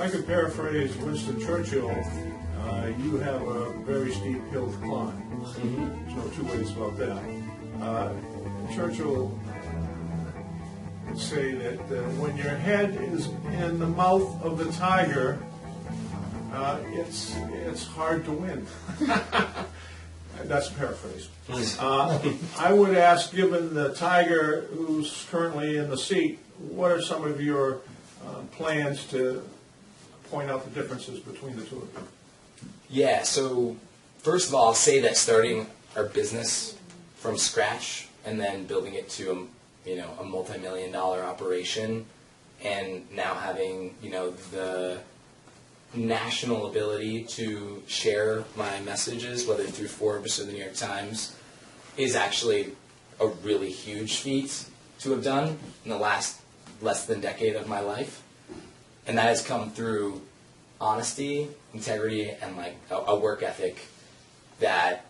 I could paraphrase Winston Churchill, you have a very steep hill to climb. There's no two ways about that. Churchill would say that when your head is in the mouth of the tiger, it's hard to win. That's a paraphrase. I would ask, given the tiger who's currently in the seat, what are some of your plans to point out the differences between the two of you? Yeah, so first of all, I'll say that starting our business from scratch and then building it to a multi-million-dollar operation, and now having the national ability to share my messages, whether through Forbes or the New York Times, is actually a really huge feat to have done in the last less than decade of my life. And that has come through honesty, integrity, and like a work ethic that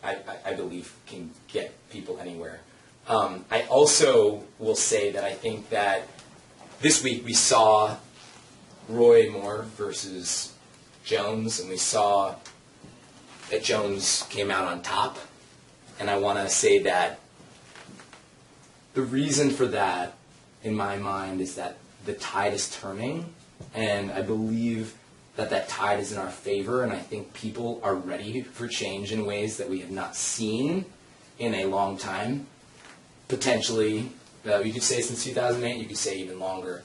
I believe can get people anywhere. I also will say that I think that this week we saw Roy Moore versus Jones, and we saw that Jones came out on top. And I want to say that the reason for that, in my mind, is that the tide is turning, and I believe that tide is in our favor, and I think people are ready for change in ways that we have not seen in a long time. Potentially, you could say since 2008, you could say even longer.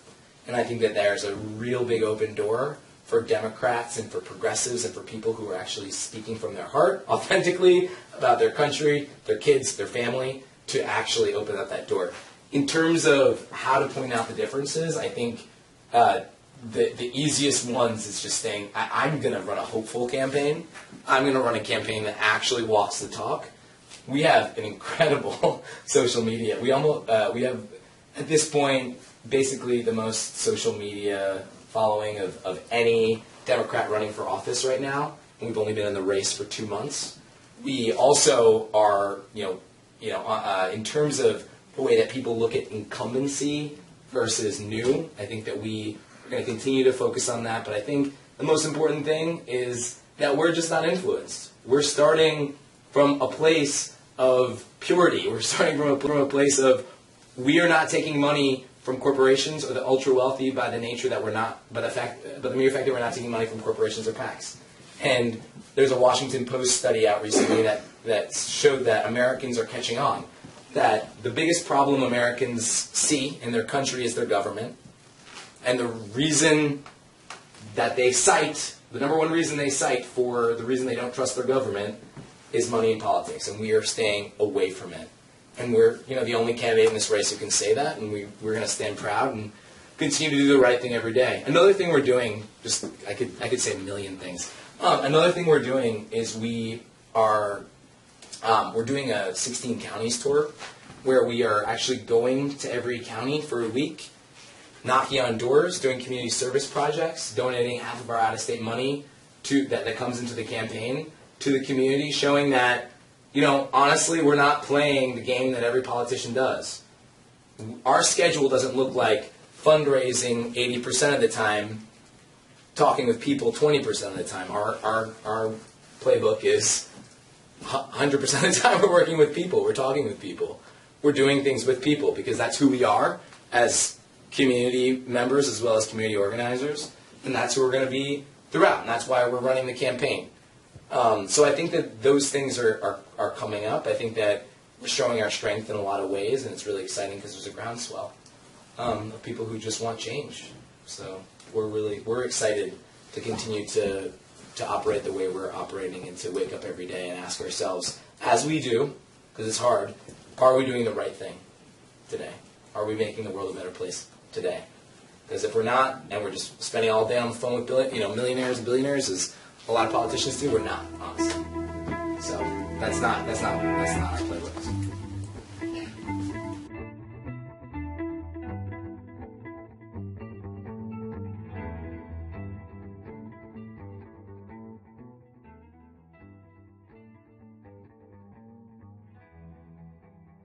And I think that there's a real big open door for Democrats and for progressives and for people who are actually speaking from their heart authentically about their country, their kids, their family, to actually open up that door. In terms of how to point out the differences, I think the easiest ones is just saying, I'm going to run a hopeful campaign. I'm going to run a campaign that actually walks the talk. We have an incredible social media. We have, at this point, basically the most social media following of any Democrat running for office right now. We've only been in the race for 2 months. We also are, in terms of the way that people look at incumbency versus new, I think that we are going to continue to focus on that. But I think the most important thing is that we're just not influenced. We're starting from a place of purity. We're starting from a place of we are not taking money from corporations or the ultra wealthy by the nature that we're not, but the mere fact that we're not taking money from corporations or PACs. And there's a Washington Post study out recently that showed that Americans are catching on. That the biggest problem Americans see in their country is their government. And the reason that they cite, the number one reason they cite for the reason they don't trust their government is money in politics. And we are staying away from it. And we're the only candidate in this race who can say that. And we're going to stand proud and continue to do the right thing every day. Another thing we're doing, I could say a million things. Another thing we're doing is we're doing a 16 counties tour where we are actually going to every county for a week, knocking on doors, doing community service projects, donating half of our out-of-state money that comes into the campaign to the community, showing that, honestly, we're not playing the game that every politician does. Our schedule doesn't look like fundraising 80% of the time, talking with people 20% of the time. Our playbook is 100% of the time we're working with people, we're talking with people. We're doing things with people because that's who we are as community members as well as community organizers, and that's who we're going to be throughout, and that's why we're running the campaign. So I think that those things are coming up. I think that we're showing our strength in a lot of ways, and it's really exciting because there's a groundswell of people who just want change. So we're excited to continue to operate the way we're operating and to wake up every day and ask ourselves, as we do, because it's hard, are we doing the right thing today? Are we making the world a better place today? Because if we're not, and we're just spending all day on the phone with millionaires and billionaires, as a lot of politicians do, we're not, honestly. So that's not our playbook.